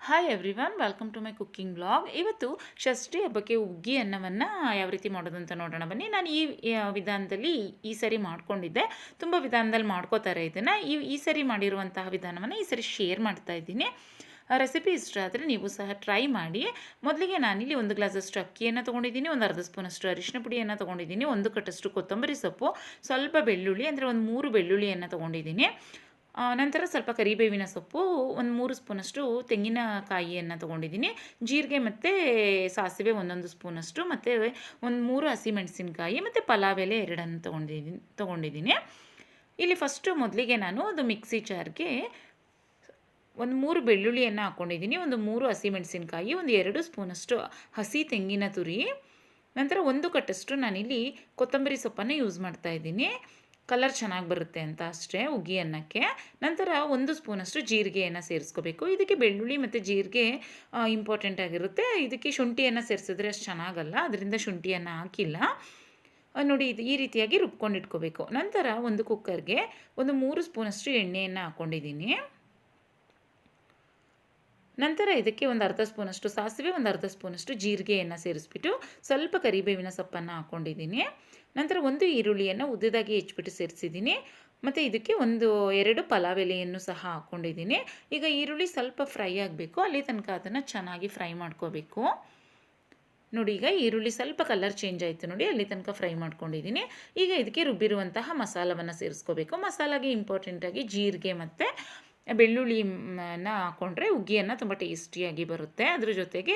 Hi everyone, welcome to my cooking blog. ಇವತ್ತು ಷಷ್ಠಿ ಹಬ್ಬಕ್ಕೆ ಹುಗ್ಗಿ ಅನ್ನವನ್ನು ಯಾವ ರೀತಿ ಮಾಡೋದು ಅಂತ ನೋಡೋಣ ಬನ್ನಿ. ನಾನು ಈ ವಿಧಾನದಲ್ಲಿ ಈ ಸರಿ ಮಾಡ್ಕೊಂಡಿದ್ದೆ. ತುಂಬ ವಿಧಾನದಲ್ಲಿ ಮಾಡ್ಕೋತಾರೆ ಇದನ್ನು. ಈ ಸರಿ ಮಾಡಿರುವಂತಹ ವಿಧಾನವನ್ನು ಈ ಸರಿ ಶೇರ್ ಮಾಡ್ತಾ ಇದ್ದೀನಿ. ರೆಸಿಪಿ ಇಷ್ಟ ಆದರೆ ನೀವು ಸಹ ಟ್ರೈ ಮಾಡಿ. ಮೊದಲಿಗೆ ನಾನಿಲ್ಲಿ 1 ಗ್ಲಾಸಷ್ಟು ಅಕ್ಕಿಯನ್ನು ತೊಗೊಂಡಿದ್ದೀನಿ, ಒಂದು ಅರ್ಧ ಸ್ಪೂನಷ್ಟು ಅರಿಶಿನ ಪುಡಿಯನ್ನು ತೊಗೊಂಡಿದ್ದೀನಿ, 1 ಕಟ್ಟಷ್ಟು ಕೊತ್ತಂಬರಿ ಸೊಪ್ಪು, ಸ್ವಲ್ಪ ಬೆಳ್ಳುಳ್ಳಿ ಅಂದರೆ ಒಂದು 3 ಬೆಳ್ಳುಳ್ಳಿಯನ್ನು ತೊಗೊಂಡಿದ್ದೀನಿ. ನಂತರ ಸ್ವಲ್ಪ ಕರಿಬೇವಿನ ಸೊಪ್ಪು, ಒಂದು 3 ಸ್ಪೂನಷ್ಟು ತೆಂಗಿನಕಾಯಿಯನ್ನು ತೊಗೊಂಡಿದ್ದೀನಿ, ಜೀರಿಗೆ ಮತ್ತು ಸಾಸಿವೆ 1 ಸ್ಪೂನಷ್ಟು, ಮತ್ತು ಒಂದು 3 ಹಸಿಮೆಣಸಿನಕಾಯಿ ಮತ್ತು ಪಲಾವ್ ಎಲೆ 2 ತೊಗೊಂಡಿದ್ದೀನಿ. ಇಲ್ಲಿ ಫಸ್ಟು ಮೊದಲಿಗೆ ನಾನು ಒಂದು ಮಿಕ್ಸಿ ಜಾರ್ಗೆ ಒಂದು 3 ಬೆಳ್ಳುಳ್ಳಿಯನ್ನು ಹಾಕ್ಕೊಂಡಿದ್ದೀನಿ, ಒಂದು 3 ಹಸಿಮೆಣಸಿನಕಾಯಿ, ಒಂದು 2 ಸ್ಪೂನಷ್ಟು ಹಸಿ ತೆಂಗಿನ ತುರಿ, ನಂತರ 1 ಕಟ್ಟಷ್ಟು ನಾನಿಲ್ಲಿ ಕೊತ್ತಂಬರಿ ಸೊಪ್ಪನ್ನು ಯೂಸ್ ಮಾಡ್ತಾಯಿದ್ದೀನಿ. ಕಲರ್ ಚೆನ್ನಾಗಿ ಬರುತ್ತೆ ಅಂತ ಅಷ್ಟೇ ಹುಗ್ಗಿ ಅನ್ನಕ್ಕೆ. ನಂತರ 1 ಸ್ಪೂನಷ್ಟು ಜೀರಿಗೆಯನ್ನು ಸೇರಿಸ್ಕೋಬೇಕು. ಇದಕ್ಕೆ ಬೆಳ್ಳುಳ್ಳಿ ಮತ್ತು ಜೀರಿಗೆ ಇಂಪಾರ್ಟೆಂಟ್ ಆಗಿರುತ್ತೆ. ಇದಕ್ಕೆ ಶುಂಠಿಯನ್ನು ಸೇರಿಸಿದ್ರೆ ಅಷ್ಟು ಚೆನ್ನಾಗಲ್ಲ, ಅದರಿಂದ ಶುಂಠಿಯನ್ನು ಹಾಕಿಲ್ಲ. ನೋಡಿ, ಈ ರೀತಿಯಾಗಿ ರುಬ್ಕೊಂಡಿಟ್ಕೋಬೇಕು. ನಂತರ ಒಂದು ಕುಕ್ಕರ್ಗೆ ಒಂದು 3 ಸ್ಪೂನಷ್ಟು ಎಣ್ಣೆಯನ್ನು ಹಾಕ್ಕೊಂಡಿದ್ದೀನಿ. ನಂತರ ಇದಕ್ಕೆ ಒಂದು ಅರ್ಧ ಸ್ಪೂನಷ್ಟು ಸಾಸಿವೆ, ಒಂದು ಅರ್ಧ ಸ್ಪೂನಷ್ಟು ಜೀರಿಗೆಯನ್ನು ಸೇರಿಸ್ಬಿಟ್ಟು ಸ್ವಲ್ಪ ಕರಿಬೇವಿನ ಸೊಪ್ಪನ್ನು ಹಾಕ್ಕೊಂಡಿದ್ದೀನಿ. ನಂತರ 1 ಈರುಳ್ಳಿಯನ್ನು ಉದ್ದದಾಗಿ ಹೆಚ್ಚಿಬಿಟ್ಟು ಸೇರಿಸಿದ್ದೀನಿ. ಮತ್ತು ಇದಕ್ಕೆ 2 ಪಲಾವ್ ಎಲೆಯನ್ನು ಸಹ ಹಾಕ್ಕೊಂಡಿದ್ದೀನಿ. ಈಗ ಈರುಳ್ಳಿ ಸ್ವಲ್ಪ ಫ್ರೈ ಆಗಬೇಕು, ಅಲ್ಲಿ ತನಕ ಅದನ್ನು ಚೆನ್ನಾಗಿ ಫ್ರೈ ಮಾಡ್ಕೋಬೇಕು. ನೋಡಿ, ಈಗ ಈರುಳ್ಳಿ ಸ್ವಲ್ಪ ಕಲರ್ ಚೇಂಜ್ ಆಯಿತು ನೋಡಿ, ಅಲ್ಲಿ ತನಕ ಫ್ರೈ ಮಾಡ್ಕೊಂಡಿದ್ದೀನಿ. ಈಗ ಇದಕ್ಕೆ ರುಬ್ಬಿರುವಂತಹ ಮಸಾಲವನ್ನು ಸೇರಿಸ್ಕೋಬೇಕು. ಮಸಾಲಾಗೆ ಇಂಪಾರ್ಟೆಂಟಾಗಿ ಜೀರಿಗೆ ಮತ್ತು ಬೆಳ್ಳುಳ್ಳಿನ ಹಾಕ್ಕೊಂಡ್ರೆ ಹುಗ್ಗಿಯನ್ನು ತುಂಬ ಟೇಸ್ಟಿಯಾಗಿ ಬರುತ್ತೆ. ಅದ್ರ ಜೊತೆಗೆ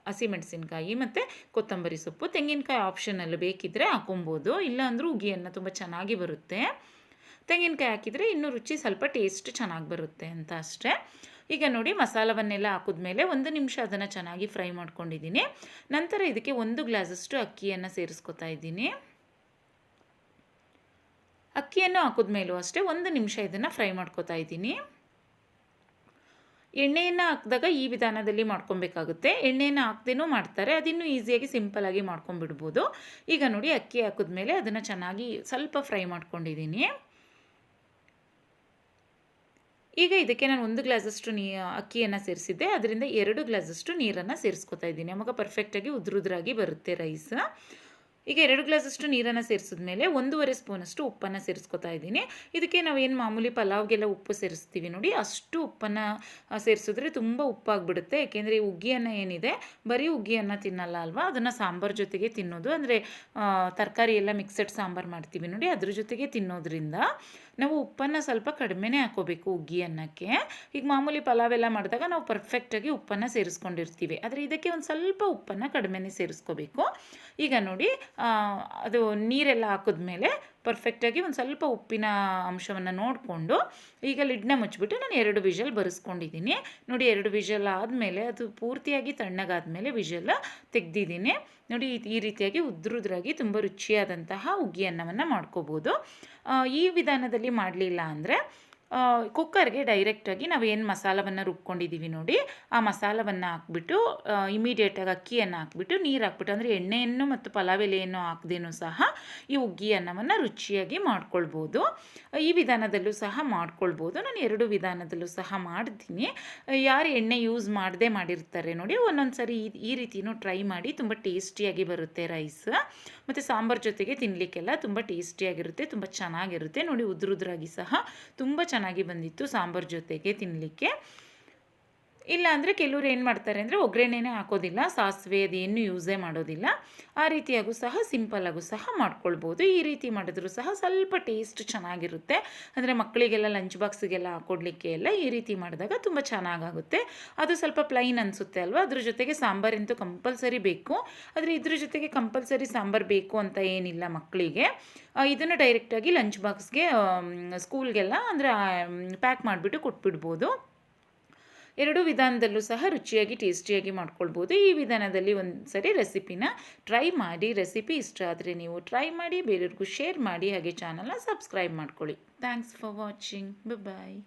ಹಸಿಮೆಣಸಿನಕಾಯಿ ಮತ್ತು ಕೊತ್ತಂಬರಿ ಸೊಪ್ಪು, ತೆಂಗಿನಕಾಯಿ ಆಪ್ಷನಲ್, ಬೇಕಿದ್ದರೆ ಹಾಕೊಬೋದು, ಇಲ್ಲ ಅಂದರೂ ಹುಗ್ಗಿಯನ್ನು ತುಂಬ ಚೆನ್ನಾಗಿ ಬರುತ್ತೆ. ತೆಂಗಿನಕಾಯಿ ಹಾಕಿದರೆ ಇನ್ನೂ ರುಚಿ ಸ್ವಲ್ಪ ಟೇಸ್ಟ್ ಚೆನ್ನಾಗಿ ಬರುತ್ತೆ ಅಂತ ಅಷ್ಟೇ. ಈಗ ನೋಡಿ, ಮಸಾಲವನ್ನೆಲ್ಲ ಹಾಕಿದ್ಮೇಲೆ 1 ನಿಮಿಷ ಅದನ್ನು ಚೆನ್ನಾಗಿ ಫ್ರೈ ಮಾಡ್ಕೊಂಡಿದ್ದೀನಿ. ನಂತರ ಇದಕ್ಕೆ 1 ಗ್ಲಾಸಷ್ಟು ಅಕ್ಕಿಯನ್ನು ಸೇರಿಸ್ಕೊತಾ ಇದ್ದೀನಿ. ಅಕ್ಕಿಯನ್ನು ಹಾಕಿದ್ಮೇಲೂ ಅಷ್ಟೇ 1 ನಿಮಿಷ ಇದನ್ನು ಫ್ರೈ ಮಾಡ್ಕೊತಾ ಇದ್ದೀನಿ. ಎಣ್ಣೆಯನ್ನು ಹಾಕಿದಾಗ ಈ ವಿಧಾನದಲ್ಲಿ ಮಾಡ್ಕೊಬೇಕಾಗುತ್ತೆ. ಎಣ್ಣೆಯನ್ನು ಹಾಕ್ದೇನೂ ಮಾಡ್ತಾರೆ, ಅದಿನ್ನೂ ಈಸಿಯಾಗಿ ಸಿಂಪಲಾಗಿ ಮಾಡ್ಕೊಂಬಿಡ್ಬೋದು. ಈಗ ನೋಡಿ, ಅಕ್ಕಿ ಹಾಕಿದ್ಮೇಲೆ ಅದನ್ನು ಚೆನ್ನಾಗಿ ಸ್ವಲ್ಪ ಫ್ರೈ ಮಾಡ್ಕೊಂಡಿದ್ದೀನಿ. ಈಗ ಇದಕ್ಕೆ ನಾನು 1 ಗ್ಲಾಸಷ್ಟು ಅಕ್ಕಿಯನ್ನು ಸೇರಿಸಿದ್ದೆ, ಅದರಿಂದ 2 ಗ್ಲಾಸಷ್ಟು ನೀರನ್ನು ಸೇರಿಸ್ಕೊತಾ ಇದ್ದೀನಿ. ಅವಾಗ ಪರ್ಫೆಕ್ಟಾಗಿ ಉದುರುದ್ರಾಗಿ ಬರುತ್ತೆ ರೈಸ್. ಈಗ 2 ಗ್ಲಾಸಷ್ಟು ನೀರನ್ನು ಸೇರಿಸಿದ್ಮೇಲೆ 1.5 ಸ್ಪೂನಷ್ಟು ಉಪ್ಪನ್ನು ಸೇರಿಸ್ಕೊತಾ ಇದ್ದೀನಿ. ಇದಕ್ಕೆ ನಾವೇನು ಮಾಮೂಲಿ ಪಲಾವ್ಗೆಲ್ಲ ಉಪ್ಪು ಸೇರಿಸ್ತೀವಿ ನೋಡಿ, ಅಷ್ಟು ಉಪ್ಪನ್ನು ಸೇರಿಸಿದ್ರೆ ತುಂಬ ಉಪ್ಪಾಗಿಬಿಡುತ್ತೆ. ಏಕೆಂದರೆ ಈ ಹುಗ್ಗಿಯನ್ನು ಏನಿದೆ, ಬರೀ ಹುಗ್ಗಿಯನ್ನು ತಿನ್ನಲ್ಲ ಅಲ್ವಾ, ಅದನ್ನು ಸಾಂಬಾರು ಜೊತೆಗೆ ತಿನ್ನೋದು, ಅಂದರೆ ತರಕಾರಿ ಎಲ್ಲ ಮಿಕ್ಸಡ್ ಸಾಂಬಾರು ಮಾಡ್ತೀವಿ ನೋಡಿ, ಅದ್ರ ಜೊತೆಗೆ ತಿನ್ನೋದ್ರಿಂದ ನಾವು ಉಪ್ಪನ್ನು ಸ್ವಲ್ಪ ಕಡಿಮೆನೇ ಹಾಕೋಬೇಕು ಹುಗ್ಗಿ ಅನ್ನಕ್ಕೆ. ಈಗ ಮಾಮೂಲಿ ಪಲಾವೆಲ್ಲ ಮಾಡಿದಾಗ ನಾವು ಪರ್ಫೆಕ್ಟಾಗಿ ಉಪ್ಪನ್ನು ಸೇರಿಸ್ಕೊಂಡಿರ್ತೀವಿ, ಆದರೆ ಇದಕ್ಕೆ ಒಂದು ಸ್ವಲ್ಪ ಉಪ್ಪನ್ನು ಕಡಿಮೆನೇ ಸೇರಿಸ್ಕೋಬೇಕು. ಈಗ ನೋಡಿ, ಅದು ನೀರೆಲ್ಲ ಹಾಕಿದ್ಮೇಲೆ ಪರ್ಫೆಕ್ಟಾಗಿ ಒಂದು ಸ್ವಲ್ಪ ಉಪ್ಪಿನ ಅಂಶವನ್ನು ನೋಡಿಕೊಂಡು ಈಗ ಲಿಡ್ನ ಮುಚ್ಚಿಬಿಟ್ಟು ನಾನು 2 ವಿಷಲ್ ಬರೆಸ್ಕೊಂಡಿದ್ದೀನಿ. ನೋಡಿ, 2 ವಿಷಲ್ ಆದಮೇಲೆ ಅದು ಪೂರ್ತಿಯಾಗಿ ತಣ್ಣಗಾದ್ಮೇಲೆ ವಿಷಲ್ ತೆಗೆದಿದ್ದೀನಿ. ನೋಡಿ, ಈ ರೀತಿಯಾಗಿ ಉದ್ರುದ್ರಾಗಿ ತುಂಬ ರುಚಿಯಾದಂತಹ ಹುಗ್ಗಿ ಅನ್ನವನ್ನು ಮಾಡ್ಕೋಬೋದು. ಈ ವಿಧಾನದಲ್ಲಿ ಮಾಡಲಿಲ್ಲ ಅಂದರೆ ಕುಕ್ಕರ್ಗೆ ಡೈರೆಕ್ಟಾಗಿ ನಾವು ಏನು ಮಸಾಲವನ್ನು ರುಬ್ಕೊಂಡಿದ್ದೀವಿ ನೋಡಿ, ಆ ಮಸಾಲವನ್ನು ಹಾಕ್ಬಿಟ್ಟು ಇಮಿಡಿಯೇಟಾಗಿ ಅಕ್ಕಿಯನ್ನು ಹಾಕ್ಬಿಟ್ಟು ನೀರು ಹಾಕ್ಬಿಟ್ಟು, ಅಂದರೆ ಎಣ್ಣೆಯನ್ನು ಮತ್ತು ಪಲಾವ್ ಎಲೆಯನ್ನು ಹಾಕ್ದೇನೂ ಸಹ ಈ ಹುಗ್ಗಿ ಅನ್ನವನ್ನು ರುಚಿಯಾಗಿ ಮಾಡ್ಕೊಳ್ಬೋದು. ಈ ವಿಧಾನದಲ್ಲೂ ಸಹ ಮಾಡ್ಕೊಳ್ಬೋದು. ನಾನು 2 ವಿಧಾನದಲ್ಲೂ ಸಹ ಮಾಡ್ತೀನಿ. ಯಾರು ಎಣ್ಣೆ ಯೂಸ್ ಮಾಡದೆ ಮಾಡಿರ್ತಾರೆ ನೋಡಿ, ಒಂದೊಂದು ಸರಿ ಈ ರೀತಿಯೂ ಟ್ರೈ ಮಾಡಿ, ತುಂಬ ಟೇಸ್ಟಿಯಾಗಿ ಬರುತ್ತೆ ರೈಸ್. ಮತ್ತು ಸಾಂಬಾರು ಜೊತೆಗೆ ತಿನ್ನಲಿಕ್ಕೆಲ್ಲ ತುಂಬ ಟೇಸ್ಟಿಯಾಗಿರುತ್ತೆ, ತುಂಬ ಚೆನ್ನಾಗಿರುತ್ತೆ. ನೋಡಿ, ಉದ್ರುದ್ರಾಗಿ ಸಹ ತುಂಬ ಚೆನ್ನಾಗಿ ಬಂದಿತ್ತು ಸಾಂಬಾರು ಜೊತೆಗೆ ತಿನ್ನಲಿಕ್ಕೆ. ಇಲ್ಲ ಅಂದರೆ ಕೆಲವ್ರು ಏನು ಮಾಡ್ತಾರೆ ಅಂದರೆ ಒಗ್ಗರಣೆನೇ ಹಾಕೋದಿಲ್ಲ, ಸಾಸಿವೆ ಅದೇನು ಯೂಸೇ ಮಾಡೋದಿಲ್ಲ. ಆ ರೀತಿಯಾಗೂ ಸಹ ಸಿಂಪಲ್ಲಾಗೂ ಸಹ ಮಾಡ್ಕೊಳ್ಬೋದು. ಈ ರೀತಿ ಮಾಡಿದ್ರೂ ಸಹ ಸ್ವಲ್ಪ ಟೇಸ್ಟ್ ಚೆನ್ನಾಗಿರುತ್ತೆ. ಅಂದರೆ ಮಕ್ಕಳಿಗೆಲ್ಲ ಲಂಚ್ ಬಾಕ್ಸಿಗೆಲ್ಲ ಹಾಕ್ಕೊಡ್ಲಿಕ್ಕೆ ಎಲ್ಲ ಈ ರೀತಿ ಮಾಡಿದಾಗ ತುಂಬ ಚೆನ್ನಾಗಾಗುತ್ತೆ. ಅದು ಸ್ವಲ್ಪ ಪ್ಲೈನ್ ಅನಿಸುತ್ತೆ ಅಲ್ವಾ, ಅದ್ರ ಜೊತೆಗೆ ಸಾಂಬಾರಂತೂ ಕಂಪಲ್ಸರಿ ಬೇಕು. ಆದರೆ ಇದ್ರ ಜೊತೆಗೆ ಕಂಪಲ್ಸರಿ ಸಾಂಬಾರು ಬೇಕು ಅಂತ ಏನಿಲ್ಲ ಮಕ್ಕಳಿಗೆ. ಇದನ್ನು ಡೈರೆಕ್ಟಾಗಿ ಲಂಚ್ ಬಾಕ್ಸ್ಗೆ, ಸ್ಕೂಲ್ಗೆಲ್ಲ ಅಂದರೆ ಪ್ಯಾಕ್ ಮಾಡಿಬಿಟ್ಟು ಕೊಟ್ಬಿಡ್ಬೋದು. 2 ವಿಧಾನದಲ್ಲೂ ಸಹ ರುಚಿಯಾಗಿ ಟೇಸ್ಟಿಯಾಗಿ ಮಾಡ್ಕೊಳ್ಬೋದು. ಈ ವಿಧಾನದಲ್ಲಿ ಒಂದು ಸರಿ ರೆಸಿಪಿನ ಟ್ರೈ ಮಾಡಿ. ರೆಸಿಪಿ ಇಷ್ಟ ಆದರೆ ನೀವು ಟ್ರೈ ಮಾಡಿ, ಬೇರೆಯವ್ರಿಗೂ ಶೇರ್ ಮಾಡಿ, ಹಾಗೆ ಚಾನಲ್ನ ಸಬ್ಸ್ಕ್ರೈಬ್ ಮಾಡ್ಕೊಳ್ಳಿ. Thanks for watching. ಬಾಯ್.